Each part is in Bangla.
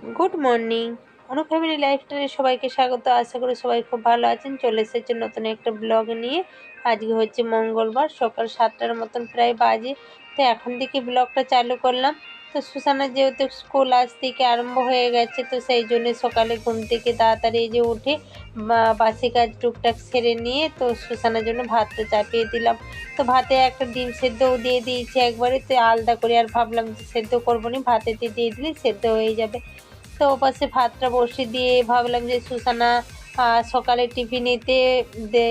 Good morning. অনু ফ্যামিলি লাইফস্টাইলে সবাইকে স্বাগত। আশা করি সবাই খুব ভালো আছেন। চলে এসেছে নতুন একটা ব্লগ নিয়ে। আজকে হচ্ছে মঙ্গলবার, সকাল 7টার মতন প্রায় বাজে। তো এখন থেকে ব্লগটা চালু করলাম। তো সুসানার যেহেতু স্কুল আজ থেকে আরম্ভ হয়ে গেছে, তো সেই জন্য সকালে ঘুম থেকে তাড়াতাড়ি যে উঠে বাসি কাজ টুকটাক সেরে নিয়ে তো সুসানার জন্য ভাতটা চাপিয়ে দিলাম। তো ভাতে একটা ডিম সেদ্ধও দিয়ে দিয়েছি একবারে, তো আলাদা করে আর ভাবলাম যে সেদ্ধ করবো না, ভাতেতে দিয়ে দিলে সেদ্ধ হয়ে যাবে। তো ওপাশে ভাতটা বসিয়ে দিয়ে ভাবলাম যে সুসানা সকালে টিফিনেতে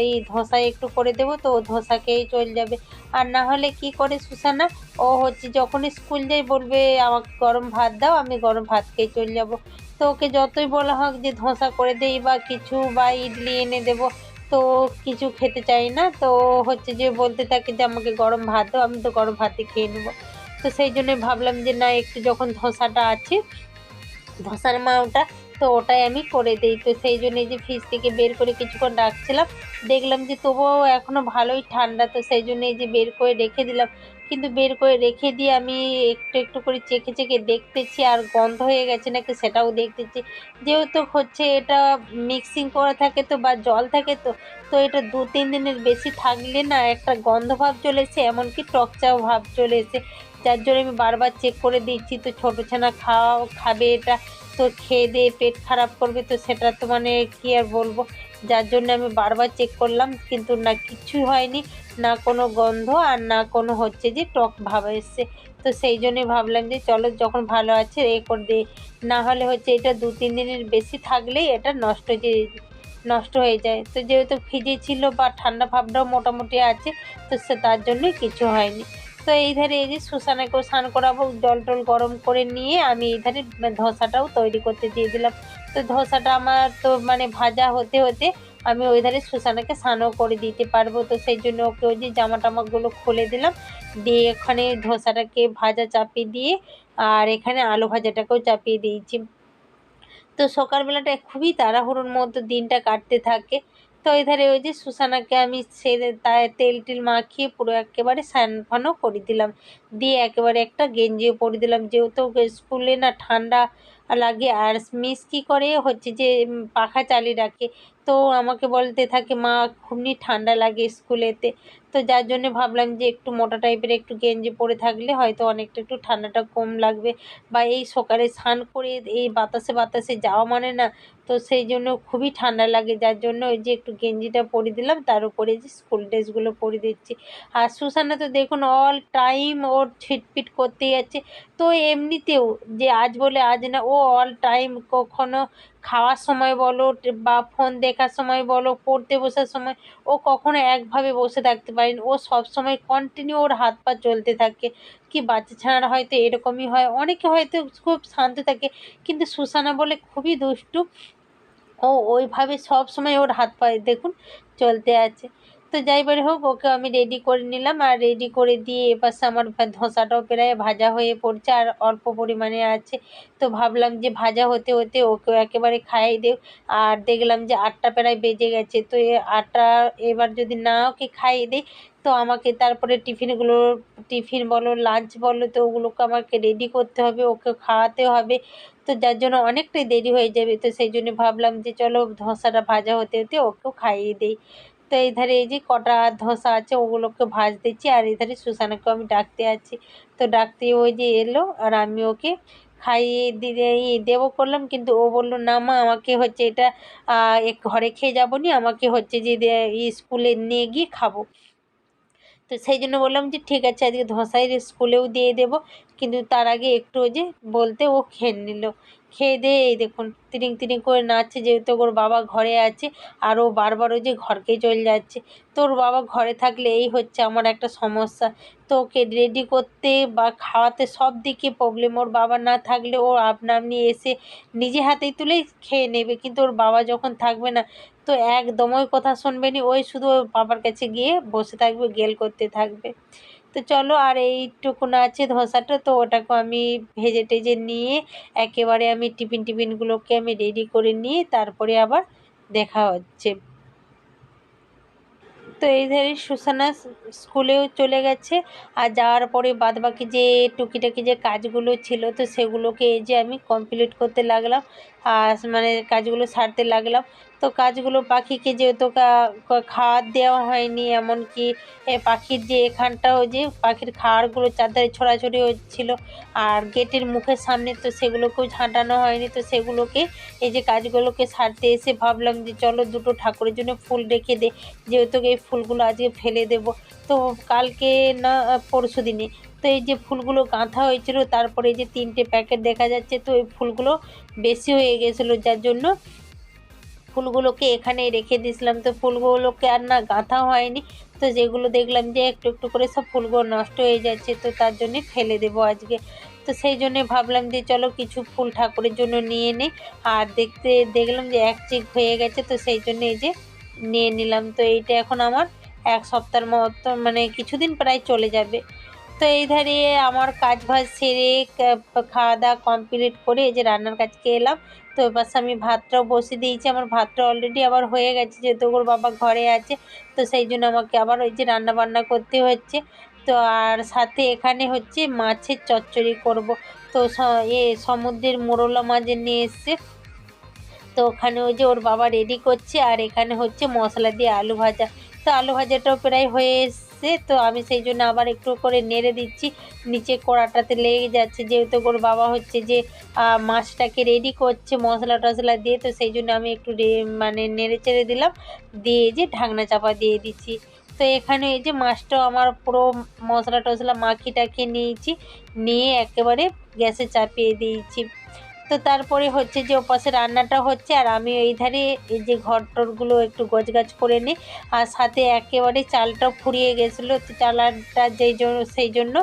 এই ধোসা একটু করে দেবো, তো ও ধোসা খেয়েই চলে যাবে। আর না হলে কি করে সুসানা, ও হচ্ছে যখনই স্কুল যাই বলবে আমাকে গরম ভাত দাও, আমি গরম ভাত খেয়ে চলে যাব। তো ওকে যতই বলা হোক যে ধোসা করে দেই বা কিছু বা ইডলি এনে দেবো, তো কিছু খেতে চাই না। তো হচ্ছে যে বলতে থাকে যে আমাকে গরম ভাত দাও, আমি তো গরম ভাতই খেয়ে নেবো। তো সেই জন্যই ভাবলাম যে না, একটু যখন ধোসাটা আছে, ধসার মাওটা, তো ওটাই আমি করে দিই। তো সেই জন্য এই যে ফ্রিজ থেকে বের করে কিছুক্ষণ রাখছিলাম, দেখলাম যে তবুও এখনো ভালোই ঠান্ডা, তো সেই জন্য এই যে বের করে রেখে দিলাম। কিন্তু বের করে রেখে দিয়ে আমি একটু একটু করে চেখে চেখে দেখতেছি, আর গন্ধ হয়ে গেছে নাকি সেটাও দেখতেছি। যেহেতু হচ্ছে এটা মিক্সিং করা থাকে তো বা জল থাকে, তো তো এটা 2-3 দিনের বেশি থাকলে না একটা গন্ধ ভাব চলে এসে, এমনকি টকচাও ভাব চলে এসে, যার জন্য আমি বারবার চেক করে দিচ্ছি। তো ছোটো ছানা খাবে এটা, তো খেয়ে দিয়ে পেট খারাপ করবে, তো সেটা তো মানে কি আর বলবো। যার জন্য আমি বারবার চেক করলাম, কিন্তু না কিছুই হয়নি, না কোনো গন্ধ আর না কোনো হচ্ছে যে টক ভাব এসছে। তো সেই জন্যই ভাবলাম যে চলো যখন ভালো আছে এ করে দিই, না হলে হচ্ছে এটা 2-3 দিনের বেশি থাকলেই এটা নষ্ট হয়ে যায়। তো যেহেতু ফ্রিজে ছিল বা ঠান্ডা ভাবটাও মোটামুটি আছে, তো সে তার জন্যই কিছু হয়নি। তো এই ধারে এই যে সুসানাকেও স্নান করাবো, জল টল গরম করে নিয়ে আমি এই ধারে ধোসাটাও তৈরি করতে দিয়ে দিলাম। তো ধোসাটা আমার তো মানে ভাজা হতে হতে আমি ওই ধারে সুসানাকে স্নানও করে দিতে পারবো। তো সেই জন্য ওকে ওই যে জামা টামাগুলো খুলে দিলাম, দিয়ে এখানে ধোসাটাকে ভাজা চাপিয়ে দিয়ে আর এখানে আলু ভাজাটাকেও চাপিয়ে দিয়েছি। তো সকালবেলাটা খুবই তাড়াহুড়োর মধ্যে দিনটা কাটতে থাকে। তো এধারে ওই যে সুসানাকে আমি সেরে তাই তেল টেল মাখিয়ে পুরো একেবারে স্নান ফানও করে দিলাম, দিয়ে একেবারে একটা গেঞ্জিও পরে দিলাম, যেহেতু ওকে স্কুলে না ঠান্ডা লাগে। আর মিস কি করে হচ্ছে যে পাখা চালিয়ে রাখে, তো আমাকে বলতে থাকে মা খুবই ঠান্ডা লাগে স্কুলেতে। তো যার জন্য ভাবলাম যে একটু মোটা টাইপের একটু গেঞ্জি পরে থাকলে হয়তো অনেকটা একটু ঠান্ডাটা কম লাগবে, বা এই সকালে স্নান করে এই বাতাসে বাতাসে যাওয়া মানে না, তো সেই জন্য খুবই ঠান্ডা লাগে। যার জন্য ওই যে একটু গেঞ্জিটা পরে দিলাম, তার উপরে যে স্কুল ড্রেসগুলো পরে দিচ্ছি। আর সুসানা তো দেখুন অল টাইম ওর ছিটপিট করতেই যাচ্ছে। তো এমনিতেও যে আজ বলে আজ না, ও অল টাইম কখনো খাওয়ার সময় বলো বা ফোন দেখার সময় বলো, পড়তে বসার সময়, ও কখনো একভাবে বসে থাকতে পারেনি। ও সব সময় কন্টিনিউ ওর হাত পা চলতে থাকে। কি বাচ্চা ছানারা হয়তো এরকমই হয়, অনেকে হয়তো খুব শান্ত থাকে, কিন্তু সুসানা বলে খুবই দুষ্টু। ও ওইভাবে সব সময় ওর হাত পায়ে দেখুন চলতে আছে। তো যাই বলে হোক, ওকে আমি রেডি করে নিলাম, আর রেডি করে দিয়ে এপাশে আমার ধোসাটাও প্রায় ভাজা হয়ে পড়ছে আর অল্প পরিমাণে আছে। তো ভাবলাম যে ভাজা হতে হতে ওকেও একেবারে খাইয়ে দেব। আর দেখলাম যে 8টা প্রায় বেজে গেছে, তো আটটা এবার যদি না ওকে খাইয়ে দিই, তো আমাকে তারপরে টিফিন বলো লাঞ্চ বলো, তো ওগুলোকে আমাকে রেডি করতে হবে, ওকে খাওয়াতে হবে। তো যার জন্য অনেকটাই দেরি হয়ে যাবে। তো সেই জন্য ভাবলাম যে চলো ধোসাটা ভাজা হতে হতে ওকেও খাইয়ে দিই। তো এই ধারে এই যে কটা ধোসা আছে ওগুলোকে ভাজ দিচ্ছি, আর এই ধারে সুসানাকেও আমি ডাকতে আছি। তো ডাকতে ওই যে এলো, আর আমি ওকে খাইয়ে দিয়ে দেবো করলাম, কিন্তু ও বললো না মা, আমাকে হচ্ছে এটা ঘরে খেয়ে যাবো নি, আমাকে হচ্ছে যে স্কুলে নিয়ে গিয়ে খাবো। তো সেই জন্য বললাম যে ঠিক আছে আজকে ধোসাই স্কুলেও দিয়ে দেবো, কিন্তু তার আগে একটু ওই যে বলতে ও খেয়ে নিল। খেয়ে দিয়ে এই দেখুন তিরিং তিরিং করে নাচছে, যেহেতু ওর বাবা ঘরে আছে। আর ও বারবার ওই যে ঘরকে চলে যাচ্ছে। তো ওর বাবা ঘরে থাকলে এই হচ্ছে আমার একটা সমস্যা, তো ওকে রেডি করতে বা খাওয়াতে সব দিকে প্রবলেম। ওর বাবা না থাকলে ও আপনা আপনি এসে নিজে হাতেই তুলে খেয়ে নেবে, কিন্তু ওর বাবা যখন থাকবে না, তো একদমই কথা শুনবে না, ওই শুধু ওর বাবার কাছে গিয়ে বসে থাকবে, গেল করতে থাকবে। তো চলো, আর এইটুকুন আছে ধোসাটা, তো ওটাকে আমি ভেজে টেজে নিয়ে একেবারে আমি টিফিনগুলোকে আমি রেডি করে নিয়ে তারপরে আবার দেখা হচ্ছে। তো এই ধারে সুসানা স্কুলেও চলে গেছে, আর যাওয়ার পরে বাদবাকি যে টুকিটাকি যে কাজগুলো ছিল তো সেগুলোকে এই যে আমি কমপ্লিট করতে লাগলাম, আর মানে কাজগুলো সারতে লাগলাম। তো কাজগুলো পাখিকে যেহেতু খাওয়ার দেওয়া হয়নি, এমনকি পাখির যে এখানটাও যে পাখির খাওয়ারগুলো চারধারে ছড়াছড়ি হচ্ছিল, আর গেটের মুখের সামনে তো সেগুলোকেও ঝাঁটানো হয়নি। তো সেগুলোকে এই যে কাজগুলোকে সারতে এসে ভাবলাম যে চলো দুটো ঠাকুরের জন্য ফুল রেখে দে, যেহেতু এই ফুলগুলো আজকে ফেলে দেব। তো কালকে না পরশু দিনে তো এই যে ফুলগুলো গাঁথা হয়েছিল, তারপরে এই যে 3টে প্যাকেট দেখা যাচ্ছে, তো এই ফুলগুলো বেশি হয়ে গেছিলো, যার জন্য ফুলগুলোকে এখানেই রেখে দিয়েছিলাম। তো ফুলগুলোকে আর না গাঁথা হয়নি, তো যেগুলো দেখলাম যে একটু একটু করে সব ফুলগুলো নষ্ট হয়ে যাচ্ছে, তো তার জন্যে ফেলে দেবো আজকে। তো সেই জন্যে ভাবলাম যে চলো কিছু ফুল ঠাকুরের জন্য নিয়ে নিই, আর দেখলাম যে এক চিক হয়ে গেছে, তো সেই জন্য এই যে নিয়ে নিলাম। তো এইটা এখন আমার 1 সপ্তাহের মতো মানে কিছুদিন প্রায় চলে যাবে। তো এই ধারে আমার কাজ বাজ সেরে খাওয়া দাওয়া কমপ্লিট করে এই যে রান্নার কাজকে এলাম। তো এবার আমি ভাতটাও বসিয়ে দিয়েছি, আমার ভাতটা অলরেডি আবার হয়ে গেছে, যেহেতু ওর বাবা ঘরে আছে, তো সেই জন্য আমাকে আবার ওই যে রান্না বান্না করতে হচ্ছে। তো আর সাথে এখানে হচ্ছে মাছের চচ্চড়ি করব। তো সমুদ্রের মোরলা মাছ নিয়ে এসছে, তো ওখানে ওই যে ওর বাবা রেডি করছে, আর এখানে হচ্ছে মশলা দিয়ে আলু ভাজা। তো আলু ভাজাটাও প্রায় হয়ে এসছে, তো আমি সেই জন্য আবার একটু করে নেড়ে দিচ্ছি, নিচে কড়াটাতে লেগে যাচ্ছে, যেহেতু ওর বাবা হচ্ছে যে মাছটাকে রেডি করছে মশলা টশলা দিয়ে, তো সেই জন্য আমি একটু মানে নেড়ে চেড়ে দিলাম, দিয়ে যে ঢাকনা চাপা দিয়ে দিচ্ছি। তো এখানে এই যে মাছটাও আমার পুরো মশলা টশলা মাখিয়ে টাখিয়ে নিয়েছি, নিয়ে একেবারে গ্যাসে চাপিয়ে দিয়েছি। তো তারপরে হচ্ছে যে ওপাশে রান্নাটা হচ্ছে, আর আমি এই ধারে এই যে ঘর টরগুলো একটু গোছগাছ করে নিই, আর সাথে একেবারে চালটাও ফুরিয়ে গেছিলো, তো চালটা সেই জন্য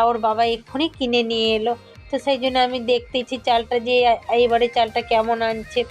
ওর বাবা এক্ষুনি কিনে নিয়ে এলো। তো সেই জন্য আমি দেখতেছি চালটা যে এইবারে চালটা কেমন আনছে।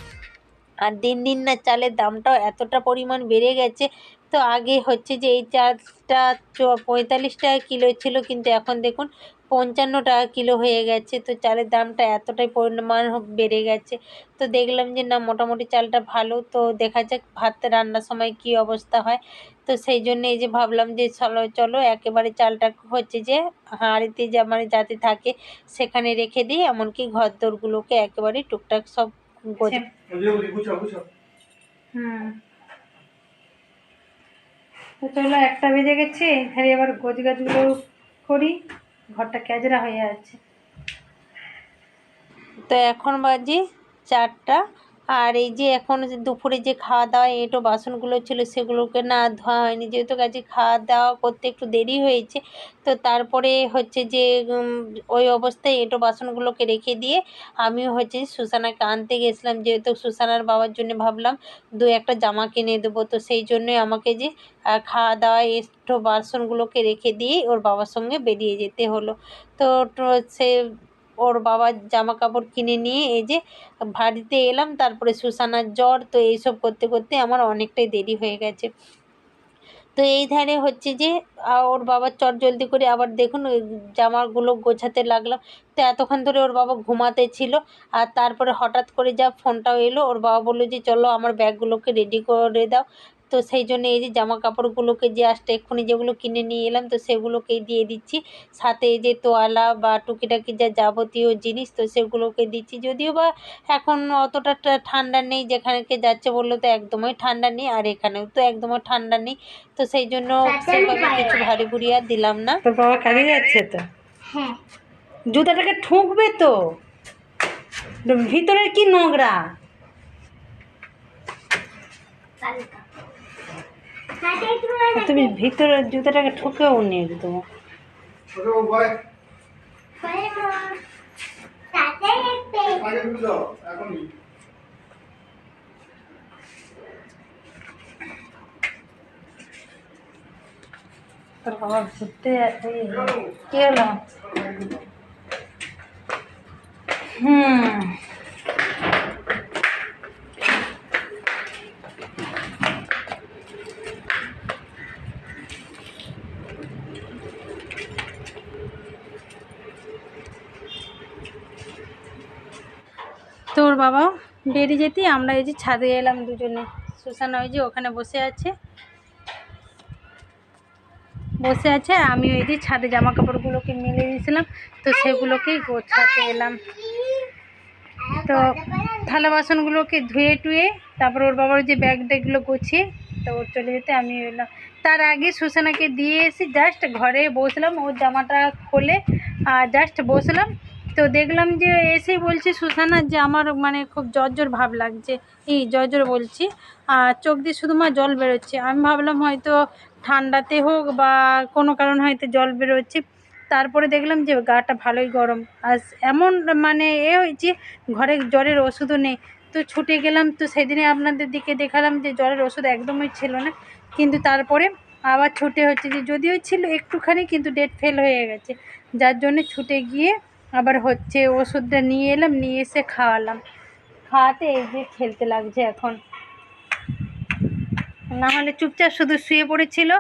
আর দিন দিন না চালের দামটাও এতটা পরিমাণ বেড়ে গেছে। তো আগে হচ্ছে যে এই চালটা 45 টাকা কিলো ছিল, কিন্তু এখন দেখুন 55 টাকা কিলো হয়ে গেছে। তো চালের দামটা এতটাই পরিমাণ বেড়ে গেছে। তো দেখলাম যে না মোটামুটি চালটা ভালো, তো দেখা যাক ভাত রান্নার সময় কি অবস্থা হয়। তো সেই জন্য এই যে ভাবলাম যে চলো চলো একেবারে চালটা হচ্ছে যে হাঁড়িতে যে আমার যাতে থাকে সেখানে রেখে দিই, এমনকি ঘর দোরগুলোকে একেবারে টুকটাক সব তো চলো 1টা বেজে গেছে, এখানে আবার গোছগাছগুলো করি, ঘরটা ক্যাজরা হয়ে আছে। তো এখন বাজে 4টা, আর এই যে এখন দুপুরে যে খাওয়া দাওয়া এঁটো বাসনগুলো ছিল সেগুলোকে না ধোয়া হয়নি, যেহেতু কাজে খাওয়া দাওয়া করতে একটু দেরি হয়েছে। তো তারপরে হচ্ছে যে ওই অবস্থায় এঁটো বাসনগুলোকে রেখে দিয়ে আমিও হচ্ছে সুসানাকে আনতে গেছিলাম, যেহেতু সুসানার বাবার জন্য ভাবলাম 2-1টা জামা কিনে দেবো। তো সেই জন্যই আমাকে যে খাওয়া দাওয়া এঁটো বাসনগুলোকে রেখে দিয়েই ওর বাবার সঙ্গে বেরিয়ে যেতে হলো। তো সে ওর বাবার জামা কাপড় কিনে নিয়ে এই যে বাড়িতে এলাম, তারপরে সুসানার জ্বর, তো এইসব করতে করতে আমার অনেকটাই দেরি হয়ে গেছে। তো এই ধারে হচ্ছে যে ওর বাবার চটজলদি করে আবার দেখুন ওই জামাগুলো গোছাতে লাগলাম। তো এতক্ষণ ধরে ওর বাবা ঘুমাতে ছিল, আর তারপরে হঠাৎ করে যা ফোনটাও এলো, ওর বাবা বললো যে চলো আমার ব্যাগগুলোকে রেডি করে দাও। তো সেই জন্য এই যে জামা কাপড়গুলোকে জাস্ট এক্ষুনি যেগুলো কিনে নিয়ে এলাম তো সেগুলোকেই দিয়ে দিচ্ছি, সাথে এই যে তোয়ালা বা টুকিটাকি যা যাবতীয় জিনিস তো সেগুলোকে দিচ্ছি। যদিও বা এখন অতটা ঠান্ডা নেই, যেখানে যাচ্ছে বললো তো একদমই ঠান্ডা নেই, আর এখানেও তো একদমই ঠান্ডা নেই। তো সেই জন্য সেভাবে কিছু ভারী ভুরি আর দিলাম না। তোর বাবা কাজে যাচ্ছে তো? হ্যাঁ। জুতাটাকে ঠুকবে তো, ভিতরের কি নোংরা। তুমি ভিতরে জুতাটাকে ঠুকেও নি একদম। তোর বাবা ঘুরতে যাচ্ছে, কি হলো? তোর বাবা বেরিয়ে যেতেই আমরা এই যে ছাদে এলাম দুজনে, সুসানা ওই যে ওখানে বসে আছে, বসে আছে। আমি ওই যে ছাদে জামা কাপড়গুলোকে মেলে দিয়েছিলাম, তো সেগুলোকেই গোছাতে এলাম। তো থালা বাসনগুলোকে ধুয়ে টুয়ে তারপর ওর বাবার যে ব্যাগ ট্যাগগুলো গুছিয়ে তো ওর চলে যেতে আমি এলাম। তার আগে সুসানাকে দিয়ে এসে জাস্ট ঘরে বসলাম, ওর জামাটা খুলে জাস্ট বসলাম। তো দেখলাম যে এসেই বলছি সুসানা যে আমার মানে খুব জ্বর জ্বর ভাব লাগছে, এই জ্বর জ্বর বলছি, চোখ দিয়ে শুধুমাত্র জল বেরোচ্ছে। আমি ভাবলাম হয়তো ঠান্ডাতে হোক বা কোনো কারণ হয়তো জল বেরোচ্ছে। তারপরে দেখলাম যে গাটা ভালোই গরম, আর এমন মানে হয়েছে ঘরে জ্বরের ওষুধও নেই। তো ছুটে গেলাম, তো সেদিনে আপনাদের দিকে দেখালাম যে জ্বরের ওষুধ একদমই ছিল না, কিন্তু তারপরে আবার ছুটে হচ্ছে যে যদিও ছিল একটুখানি কিন্তু ডেট ফেল হয়ে গেছে, যার জন্য ছুটে গিয়ে আবার হচ্ছে ওষুধটা নিয়ে এলাম, নিয়ে এসে খাওয়ালাম। খাওয়াতে এই যে খেলতে লাগছে এখন, না হলে চুপচাপ শুধু শুয়ে পড়েছিল।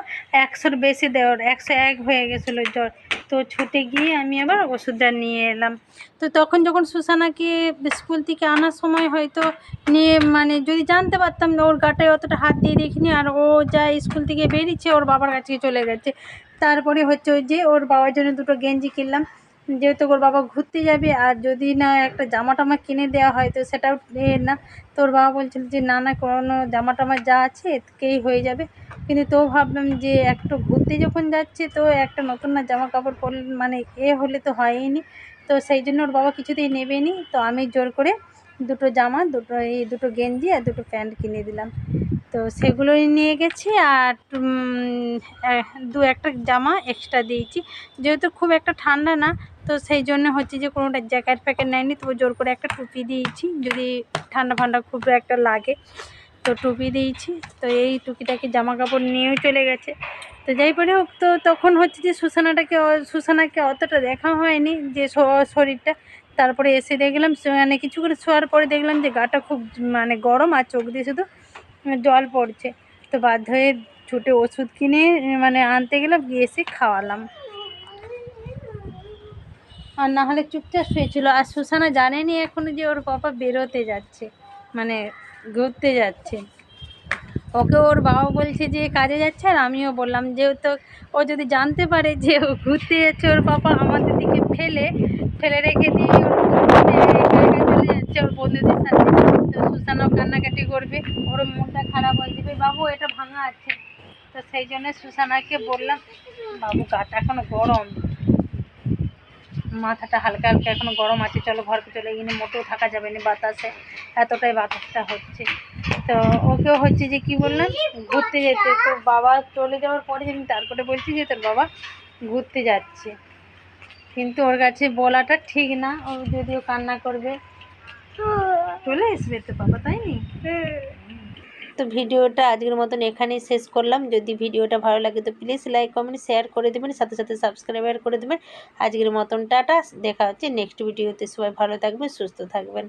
100-র বেশি দেওয়ার 101 হয়ে গেছিলো জ্বর। তো ছুটে গিয়ে আমি আবার ওষুধটা নিয়ে এলাম। তো তখন যখন সুসানাকে স্কুল থেকে আনার সময় হয়তো নিয়ে মানে যদি জানতে পারতাম ওর গাটায় অতটা হাত দিয়ে দেখিনি, আর ও যা স্কুল থেকে বেরিয়েছে ওর বাবার কাছে চলে গেছে। তারপরে হচ্ছে ওই যে ওর বাবার জন্য দুটো গেঞ্জি কিনলাম, যেহেতু ওর বাবা ঘুরতে যাবে, আর যদি না একটা জামা টামা কিনে দেওয়া হয় তো সেটাও না। তোর বাবা বলছিল যে না না কোনো জামা টামা যা আছে এতেই হয়ে যাবে, কিন্তু তো ভাবলাম যে একটু ঘুরতে যখন যাচ্ছে তো একটা নতুন না জামা কাপড় পরলে মানে হলে তো হয়নি। তো সেই জন্য ওর বাবা কিছুতেই নেবেনি, তো আমি জোর করে দুটো জামা, দুটো গেঞ্জি আর দুটো প্যান্ট কিনে দিলাম। তো সেগুলোই নিয়ে গেছি, আর দু একটা জামা এক্সট্রা দিয়েছি, যেহেতু খুব একটা ঠান্ডা না, তো সেই জন্য হচ্ছে যে কোনোটা জ্যাকেট ফ্যাকেট নেয়নি, তবু জোর করে একটা টুপি দিয়েছি যদি ঠান্ডা ফান্ডা খুব একটা লাগে, তো টুপি দিয়েছি। তো এই টুকিটাকি জামা কাপড় নিয়েও চলে গেছে। তো যাই পরে হোক, তো তখন হচ্ছে যে সুসানাকে অতটা দেখা হয়নি যে শরীরটা। তারপরে এসে দেখলাম মানে কিছুক্ষণ শোয়ার পরে দেখলাম যে গাটা খুব মানে গরম, আর চোখ দিয়ে শুধু জল পড়ছে। তো বাধ্য হয়ে ছুটে ওষুধ কিনে মানে আনতে গেলাম, গিয়ে এসে খাওয়ালাম, আর না হলে চুপচাপ শুয়েছিল। আর সুসানা জানেনি এখনো যে ওর পাপা বেরোতে যাচ্ছে, মানে ঘুরতে যাচ্ছে। ওকে ওর বাবা বলছে যে কাজে যাচ্ছে, আর আমিও বললাম যেহেতু ও যদি জানতে পারে যে ও ঘুরতে যাচ্ছে, ওর পাপা আমাদের দিকে ফেলে রেখে দিয়ে ওর একা একা চলে যাচ্ছে ওর বন্ধুদের সাথে। তো সুসানাও কান্নাকাটি করবে, ওর মনটা খারাপ হয়ে যাবে, বাবু এটা ভাঙা আছে। তো সেই জন্য সুসানাকে বললাম বাবু গাটা এখনো গরম, মাথাটা হালকা হালকা এখনো গরম আছে, চলো ঘরকে চলে গিয়ে মোটেও থাকা যাবে না বাতাসে, এতটাই বাতাসটা হচ্ছে। তো ওকেও হচ্ছে যে কি বললাম ঘুরতে যেতে, তো বাবা চলে যাওয়ার পরে আমি তারপরে বলছি যে তোর বাবা ঘুরতে যাচ্ছে, কিন্তু ওর কাছে বলাটা ঠিক না, ও যদিও কান্না করবে চলে আসবে তো বাবা, তাই নি। তো ভিডিওটা আজকের মতন এখানেই শেষ করলাম। যদি ভিডিওটা ভালো লাগে তো প্লিজ লাইক কমেন্ট শেয়ার করে দেবেন, সাথে সাথে সাবস্ক্রাইবার করে দেবেন। আজকের মতন টাটা, দেখা হচ্ছে নেক্সট ভিডিওতে। সবাই ভালো থাকবেন, সুস্থ থাকবেন।